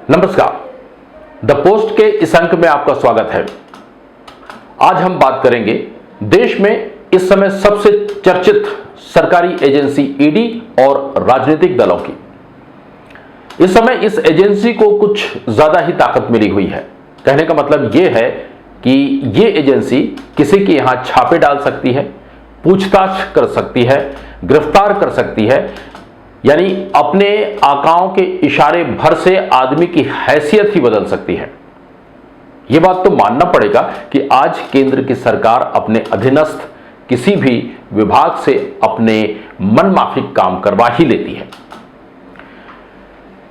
नमस्कार, the post के इस अंक में आपका स्वागत है। आज हम बात करेंगे देश में इस समय सबसे चर्चित सरकारी एजेंसी ईडी और राजनीतिक दलों की। इस समय इस एजेंसी को कुछ ज्यादा ही ताकत मिली हुई है। कहने का मतलब यह है कि यह एजेंसी किसी के यहां छापे डाल सकती है, पूछताछ कर सकती है, गिरफ्तार कर सकती है, यानी अपने आकाओं के इशारे भर से आदमी की हैसियत ही बदल सकती है। यह बात तो मानना पड़ेगा कि आज केंद्र की सरकार अपने अधीनस्थ किसी भी विभाग से अपने मनमाफिक काम करवा ही लेती है।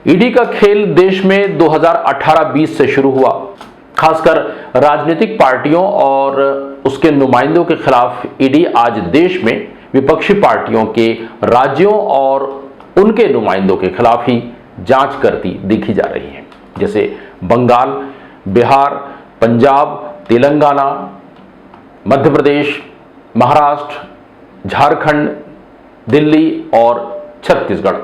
ईडी का खेल देश में 2018-20 से शुरू हुआ। खासकर राजनीतिक पार्टियों और उसके नुमाइंदों के खिलाफ ईडी आज देश में विपक्षी पार्टियों के राज्यों और उनके नुमाइंदों के खिलाफ ही जांच करती दिखी जा रही है। जैसे बंगाल, बिहार, पंजाब, तेलंगाना, मध्य प्रदेश, महाराष्ट्र, झारखंड, दिल्ली और छत्तीसगढ़।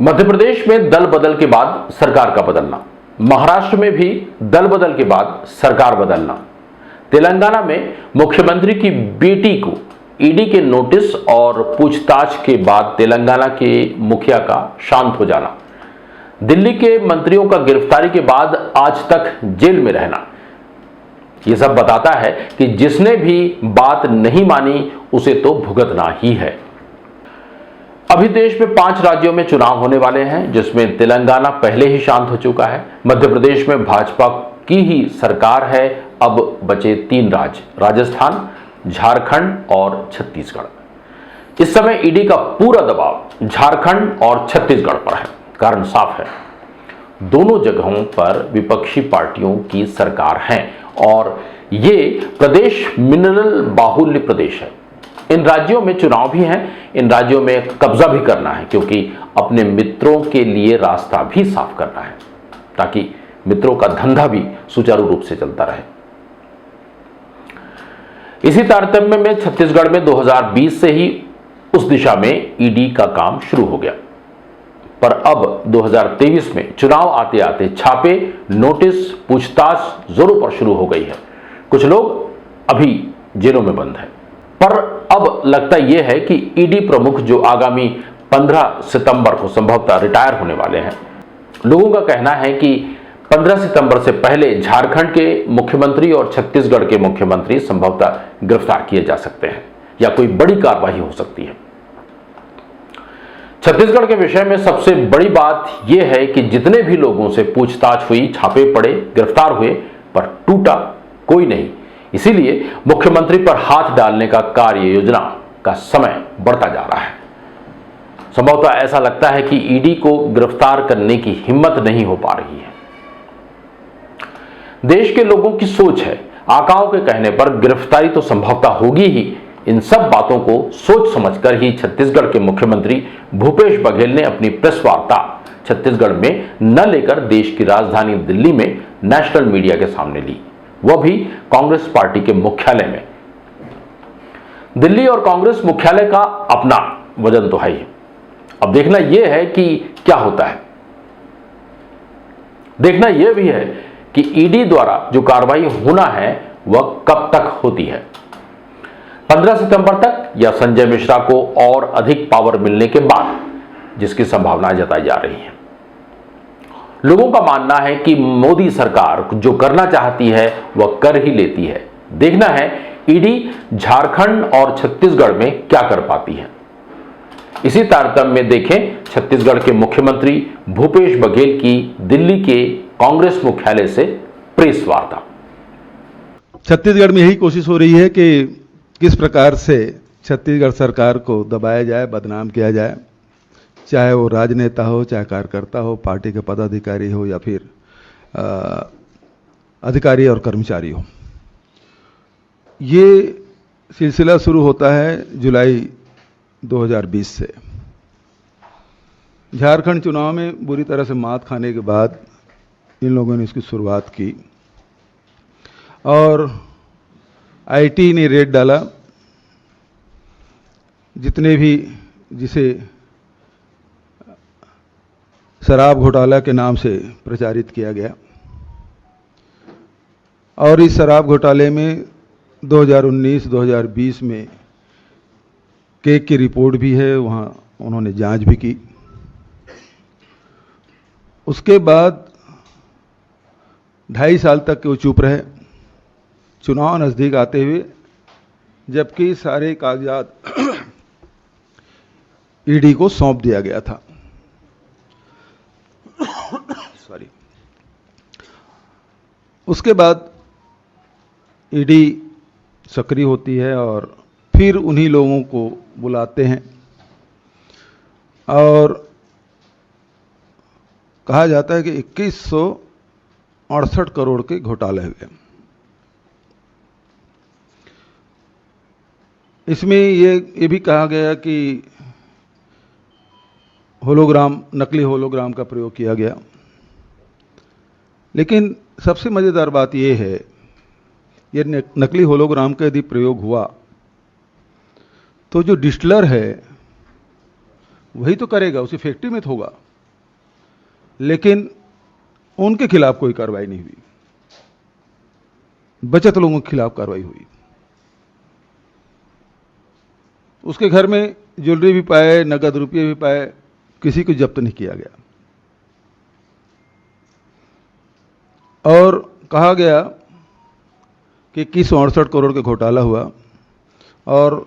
मध्य प्रदेश में दल बदल के बाद सरकार का बदलना, महाराष्ट्र में भी दल बदल के बाद सरकार बदलना, तेलंगाना में मुख्यमंत्री की बेटी को ईडी के नोटिस और पूछताछ के बाद तेलंगाना के मुखिया का शांत हो जाना, दिल्ली के मंत्रियों का गिरफ्तारी के बाद आज तक जेल में रहना, यह सब बताता है कि जिसने भी बात नहीं मानी उसे तो भुगतना ही है। अभी देश में 5 राज्यों में चुनाव होने वाले हैं, जिसमें तेलंगाना पहले ही शांत हो चुका है। मध्य प्रदेश में भाजपा की ही सरकार है। अब बचे 3 राज्य, राजस्थान, झारखंड और छत्तीसगढ़। इस समय ईडी का पूरा दबाव झारखंड और छत्तीसगढ़ पर है। कारण साफ है, दोनों जगहों पर विपक्षी पार्टियों की सरकार है और ये प्रदेश मिनरल बाहुल्य प्रदेश है। इन राज्यों में चुनाव भी हैं, इन राज्यों में कब्जा भी करना है, क्योंकि अपने मित्रों के लिए रास्ता भी साफ करना है ताकि मित्रों का धंधा भी सुचारू रूप से चलता रहे। इसी तारतम्य में छत्तीसगढ़ में 2020 से ही उस दिशा में ईडी का काम शुरू हो गया, पर अब 2023 में चुनाव आते आते छापे, नोटिस, पूछताछ जोरों पर शुरू हो गई है। कुछ लोग अभी जेलों में बंद हैं, पर अब लगता यह है कि ईडी प्रमुख जो आगामी 15 सितंबर को संभवतः रिटायर होने वाले हैं, लोगों का कहना है कि 15 सितंबर से पहले झारखंड के मुख्यमंत्री और छत्तीसगढ़ के मुख्यमंत्री संभवतः गिरफ्तार किए जा सकते हैं या कोई बड़ी कार्रवाई हो सकती है। छत्तीसगढ़ के विषय में सबसे बड़ी बात यह है कि जितने भी लोगों से पूछताछ हुई, छापे पड़े, गिरफ्तार हुए, पर टूटा कोई नहीं। इसीलिए मुख्यमंत्री पर हाथ डालने का कार्य योजना का समय बढ़ता जा रहा है। संभवतः ऐसा लगता है कि ईडी को गिरफ्तार करने की हिम्मत नहीं हो पा रही है। देश के लोगों की सोच है, आकाओं के कहने पर गिरफ्तारी तो संभवतः होगी ही। इन सब बातों को सोच समझकर ही छत्तीसगढ़ के मुख्यमंत्री भूपेश बघेल ने अपनी प्रेस वार्ता छत्तीसगढ़ में न लेकर देश की राजधानी दिल्ली में नेशनल मीडिया के सामने ली, वह भी कांग्रेस पार्टी के मुख्यालय में। दिल्ली और कांग्रेस मुख्यालय का अपना वजन तो है ही। अब देखना यह है कि क्या होता है। देखना यह भी है कि ईडी द्वारा जो कार्रवाई होना है वह कब तक होती है, 15 सितंबर तक या संजय मिश्रा को और अधिक पावर मिलने के बाद, जिसकी संभावनाएं जताई जा रही हैं। लोगों का मानना है कि मोदी सरकार जो करना चाहती है वह कर ही लेती है। देखना है ईडी झारखंड और छत्तीसगढ़ में क्या कर पाती है। इसी तारतम्य में देखें छत्तीसगढ़ के मुख्यमंत्री भूपेश बघेल की दिल्ली के कांग्रेस मुख्यालय से प्रेस वार्ता। छत्तीसगढ़ में यही कोशिश हो रही है कि किस प्रकार से छत्तीसगढ़ सरकार को दबाया जाए, बदनाम किया जाए, चाहे वो राजनेता हो, चाहे कार्यकर्ता हो, पार्टी के पदाधिकारी हो या फिर अधिकारी और कर्मचारी हो। ये सिलसिला शुरू होता है जुलाई 2020 से। झारखंड चुनाव में बुरी तरह से मात खाने के बाद इन लोगों ने इसकी शुरुआत की और आईटी ने रेड डाला। जितने भी जिसे शराब घोटाला के नाम से प्रचारित किया गया। और इस शराब घोटाले में 2019-2020 में केक की रिपोर्ट भी है, वहाँ उन्होंने जांच भी की। उसके बाद 2.5 साल तक वो चुप रहे, चुनाव नज़दीक आते हुए, जबकि सारे कागजात ईडी को सौंप दिया गया था। सॉरी। उसके बाद ईडी सक्रिय होती है और फिर उन्हीं लोगों को बुलाते हैं और कहा जाता है कि 2168 करोड़ के घोटाले हुए। इसमें ये भी कहा गया कि होलोग्राम, नकली होलोग्राम का प्रयोग किया गया। लेकिन सबसे मज़ेदार बात यह है, ये नकली होलोग्राम का यदि प्रयोग हुआ तो जो डिस्टिलर है वही तो करेगा, उसी फैक्ट्री में तो होगा, लेकिन उनके खिलाफ कोई कार्रवाई नहीं हुई, बचत लोगों के खिलाफ कार्रवाई हुई। उसके घर में ज्वेलरी भी पाए, नगद रुपये भी पाए, किसी को जब्त नहीं किया गया। और कहा गया कि 2168 करोड़ के घोटाला हुआ और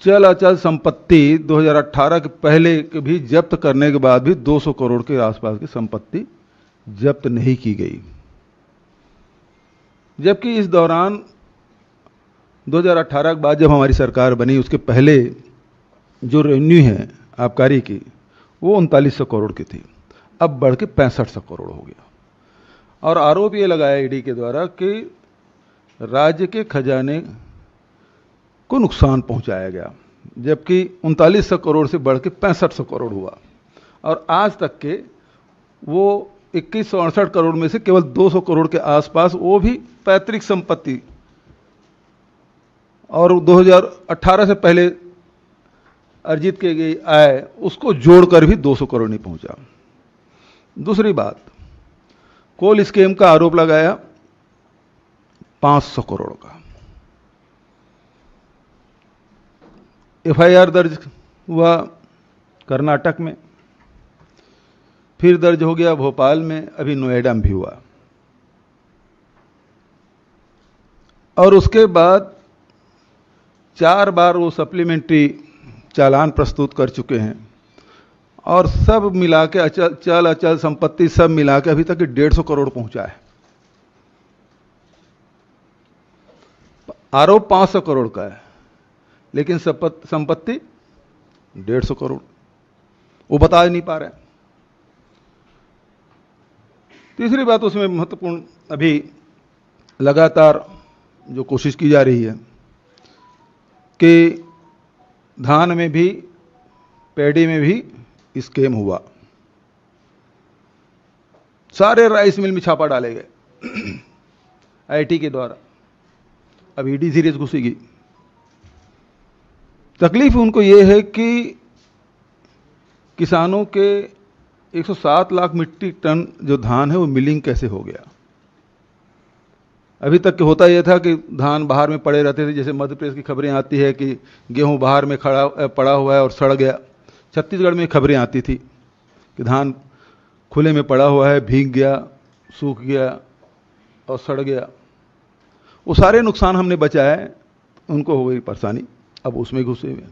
चल अचल संपत्ति 2018 के पहले के भी जब्त करने के बाद भी 200 करोड़ के आसपास की संपत्ति जब्त नहीं की गई। जबकि इस दौरान 2018 के बाद जब हमारी सरकार बनी, उसके पहले जो रेवेन्यू है आबकारी की, वो 3900 करोड़ की थी, अब बढ़ के 6500 करोड़ हो गया। और आरोप ये लगाया ईडी के द्वारा कि राज्य के खजाने को नुकसान पहुंचाया गया, जबकि 3900 करोड़ से बढ़ के 6500 करोड़ हुआ। और आज तक के वो 2168 करोड़ में से केवल 200 करोड़ के आसपास, वो भी पैतृक संपत्ति, और 2018 से पहले अर्जित की गई आय, उसको जोड़कर भी 200 करोड़ नहीं पहुंचा। दूसरी बात, कोल स्कीम का आरोप लगाया 500 करोड़ का। एफआईआर दर्ज हुआ कर्नाटक में, फिर दर्ज हो गया भोपाल में, अभी नोएडा में भी हुआ। और उसके बाद 4 बार वो सप्लीमेंट्री चालान प्रस्तुत कर चुके हैं और सब मिला के चल अचल संपत्ति सब मिला के अभी तक 150 करोड़ पहुंचा है। आरोप 500 करोड़ का है, लेकिन संपत्ति 150 करोड़, वो बता नहीं पा रहे। तीसरी बात उसमें महत्वपूर्ण, अभी लगातार जो कोशिश की जा रही है कि धान में भी, पैडी में भी स्कैम हुआ। सारे राइस मिल में छापा डाले गए आईटी के द्वारा। अब ईडी सीरीज घुसेगी। तकलीफ उनको ये है कि किसानों के 107 लाख मीट्रिक टन जो धान है वो मिलिंग कैसे हो गया। अभी तक होता यह था कि धान बाहर में पड़े रहते थे, जैसे मध्य प्रदेश की खबरें आती है कि गेहूं बाहर में पड़ा हुआ है और सड़ गया। छत्तीसगढ़ में खबरें आती थी कि धान खुले में पड़ा हुआ है, भीग गया, सूख गया और सड़ गया। वो सारे नुकसान हमने बचाए, उनको हो गई परेशानी, अब उसमें घुसे हुए।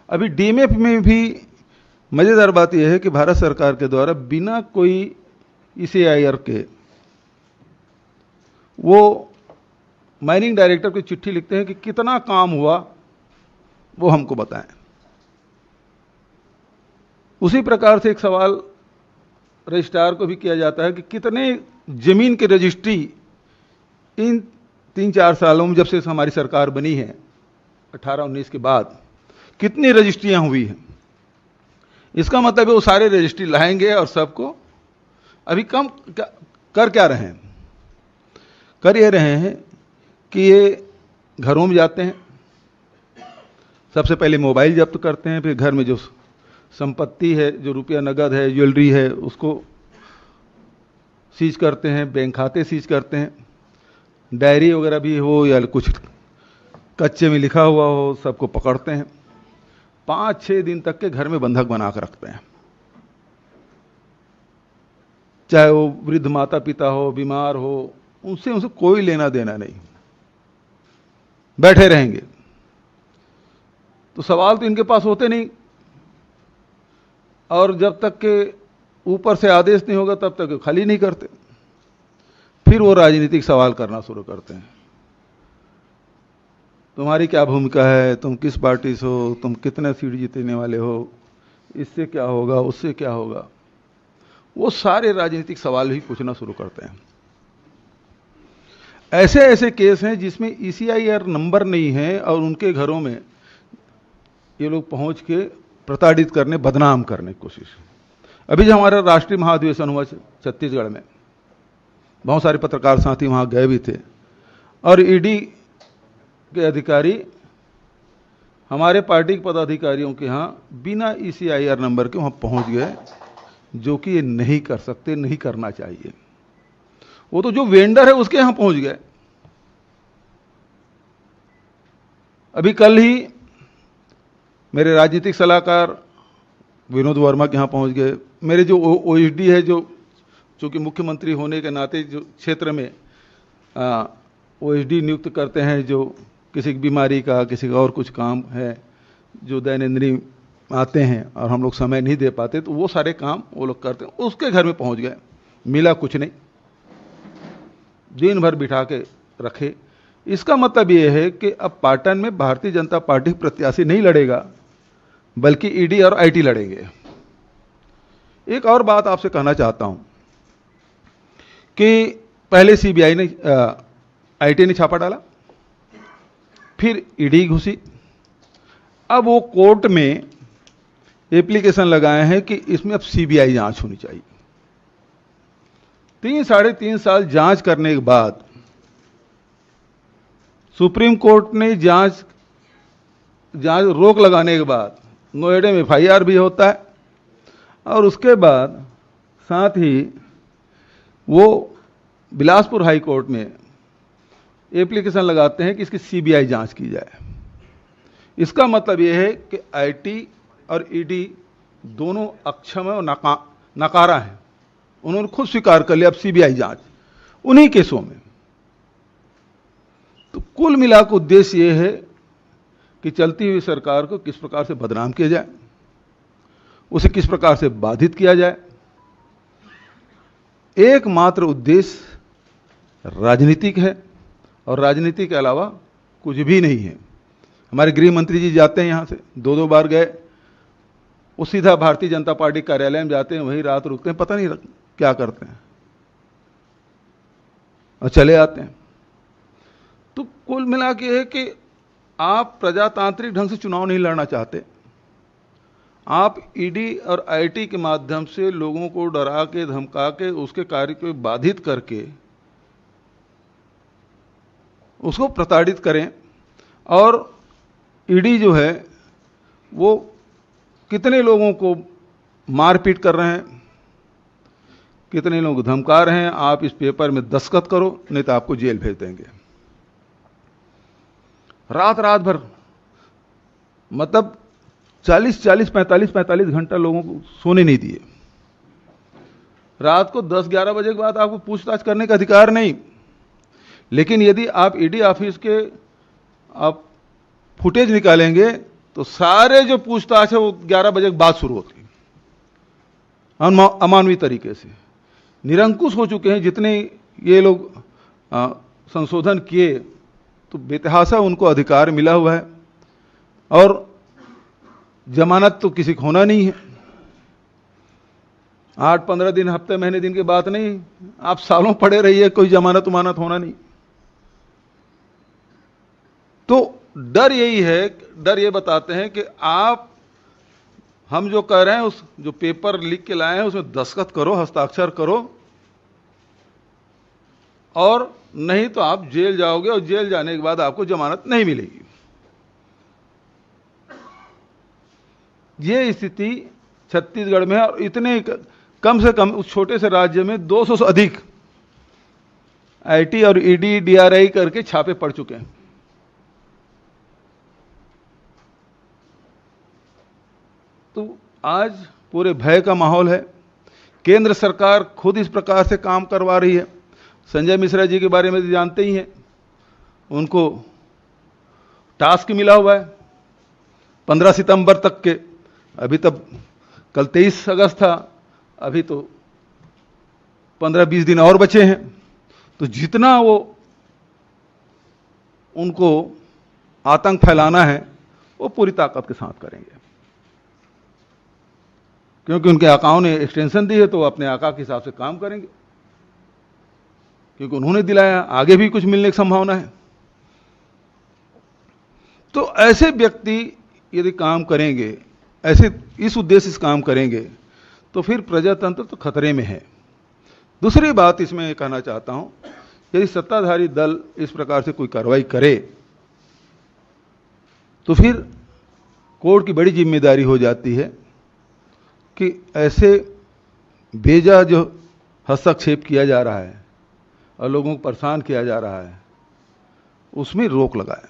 अभी डीएमएफ में भी मज़ेदार बात यह है कि भारत सरकार के द्वारा बिना कोई ईसीआईआर के वो माइनिंग डायरेक्टर को चिट्ठी लिखते हैं कि कितना काम हुआ वो हमको बताएं। उसी प्रकार से एक सवाल रजिस्ट्रार को भी किया जाता है कि कितने जमीन की रजिस्ट्री इन 3-4 सालों में, जब से हमारी सरकार बनी है 18-19 के बाद, कितनी रजिस्ट्रियां हुई हैं। इसका मतलब है वो सारे रजिस्ट्री लाएंगे और सबको अभी कम कर क्या रहे हैं, कर ये रहे हैं कि ये घरों में जाते हैं, सबसे पहले मोबाइल जब्त करते हैं, फिर घर में जो संपत्ति है, जो रुपया नगद है, ज्वेलरी है, उसको सीज करते हैं, बैंक खाते सीज करते हैं, डायरी वगैरह भी हो या कुछ कच्चे में लिखा हुआ हो, सबको पकड़ते हैं। 5-6 दिन तक के घर में बंधक बना कर रखते हैं। चाहे वो वृद्ध माता पिता हो, बीमार हो, उनसे कोई लेना देना नहीं, बैठे रहेंगे। तो सवाल तो इनके पास होते नहीं, और जब तक के ऊपर से आदेश नहीं होगा तब तक खाली नहीं करते। फिर वो राजनीतिक सवाल करना शुरू करते हैं, तुम्हारी क्या भूमिका है, तुम किस पार्टी से हो, तुम कितने सीट जीतने वाले हो, इससे क्या होगा, उससे क्या होगा। वो सारे राजनीतिक सवाल भी पूछना शुरू करते हैं। ऐसे ऐसे केस हैं जिसमें ECIR नंबर नहीं है और उनके घरों में ये लोग पहुंच के प्रताड़ित करने, बदनाम करने की कोशिश। अभी जो हमारा राष्ट्रीय महाधिवेशन हुआ छत्तीसगढ़ में, बहुत सारे पत्रकार साथी वहां गए भी थे, और ईडी के अधिकारी हमारे पार्टी के पदाधिकारियों के यहाँ बिना ECIR नंबर के वहां पहुंच गए, जो कि ये नहीं कर सकते, नहीं करना चाहिए। वो तो जो वेंडर है उसके यहां पहुंच गए। अभी कल ही मेरे राजनीतिक सलाहकार विनोद वर्मा के यहां पहुंच गए। मेरे जो OSD है, जो चूंकि मुख्यमंत्री होने के नाते जो क्षेत्र में OSD नियुक्त करते हैं, जो किसी की बीमारी का, किसी का और कुछ काम है जो दैनंदिन आते हैं और हम लोग समय नहीं दे पाते, तो वो सारे काम वो लोग करते हैं। उसके घर में पहुंच गए, मिला कुछ नहीं, दिन भर बिठा के रखे। इसका मतलब ये है कि अब पाटन में भारतीय जनता पार्टी प्रत्याशी नहीं लड़ेगा, बल्कि ईडी और आईटी लड़ेंगे। एक और बात आपसे कहना चाहता हूं कि पहले सीबीआई ने, आईटी ने छापा डाला, फिर ईडी घुसी, अब वो कोर्ट में एप्लीकेशन लगाए हैं कि इसमें अब सीबीआई जांच होनी चाहिए। 3-3.5 साल जांच करने के बाद सुप्रीम कोर्ट ने जांच रोक लगाने के बाद नोएडा में FIR भी होता है, और उसके बाद साथ ही वो बिलासपुर हाई कोर्ट में एप्लीकेशन लगाते हैं कि इसकी सीबीआई जांच की जाए। इसका मतलब यह है कि आईटी और ईडी दोनों अक्षम और नकारा हैं। उन्होंने खुद स्वीकार कर लिया अब सीबीआई जांच उन्हीं केसों में। तो कुल मिलाकर उद्देश्य यह है कि चलती हुई सरकार को किस प्रकार से बदनाम किया जाए, उसे किस प्रकार से बाधित किया जाए। एकमात्र उद्देश्य राजनीतिक है, और राजनीति के अलावा कुछ भी नहीं है। हमारे गृह मंत्री जी जाते हैं यहां से, 2-2 बार गए, वो सीधा भारतीय जनता पार्टी कार्यालय में जाते हैं, वहीं रात रुकते हैं, पता नहीं क्या करते हैं, और चले आते हैं। तो कुल मिला के है कि आप प्रजातांत्रिक ढंग से चुनाव नहीं लड़ना चाहते, आप ईडी और आईटी के माध्यम से लोगों को डरा के, धमका के, उसके कार्य को बाधित करके उसको प्रताड़ित करें। और ईडी जो है वो कितने लोगों को मारपीट कर रहे हैं, कितने लोग धमका रहे हैं, आप इस पेपर में दस्तखत करो नहीं तो आपको जेल भेज देंगे। रात भर, मतलब 45 घंटा लोगों को सोने नहीं दिए। रात को 10-11 बजे के बाद आपको पूछताछ करने का अधिकार नहीं, लेकिन यदि आप ईडी ऑफिस के आप फुटेज निकालेंगे तो सारे जो पूछताछ है वो 11 बजे के बाद शुरू होती है, अमानवीय तरीके से निरंकुश हो चुके हैं। जितने ये लोग संशोधन किए तो बेतहाशा उनको अधिकार मिला हुआ है, और जमानत तो किसी को होना नहीं है। 8-15 दिन, हफ्ते, महीने, दिन की बात नहीं, आप सालों पड़े रहिए, कोई जमानत उमानत होना नहीं। तो डर यही है, डर ये बताते हैं कि आप, हम जो कह रहे हैं, उस जो पेपर लिख के लाए हैं उसमें दस्तखत करो, हस्ताक्षर करो, और नहीं तो आप जेल जाओगे, और जेल जाने के बाद आपको जमानत नहीं मिलेगी। ये स्थिति छत्तीसगढ़ में, और इतने कम से कम उस छोटे से राज्य में 200 से अधिक आईटी और ईडी डीआरआई करके छापे पड़ चुके हैं। तो आज पूरे भय का माहौल है। केंद्र सरकार खुद इस प्रकार से काम करवा रही है। संजय मिश्रा जी के बारे में जानते ही हैं, उनको टास्क मिला हुआ है 15 सितंबर तक के। अभी तब कल 23 अगस्त था, अभी तो 15-20 दिन और बचे हैं। तो जितना वो उनको आतंक फैलाना है वो पूरी ताकत के साथ करेंगे, क्योंकि उनके आकाओं ने एक्सटेंशन दी है तो वो अपने आका के हिसाब से काम करेंगे, क्योंकि उन्होंने दिलाया। आगे भी कुछ मिलने की संभावना है। तो ऐसे व्यक्ति यदि काम करेंगे, ऐसे इस उद्देश्य से काम करेंगे, तो फिर प्रजातंत्र तो खतरे में है। दूसरी बात इसमें ये कहना चाहता हूं, यदि सत्ताधारी दल इस प्रकार से कोई कार्रवाई करे तो फिर कोर्ट की बड़ी जिम्मेदारी हो जाती है कि ऐसे बेजा जो हस्तक्षेप किया जा रहा है और लोगों को परेशान किया जा रहा है, उसमें रोक लगाए।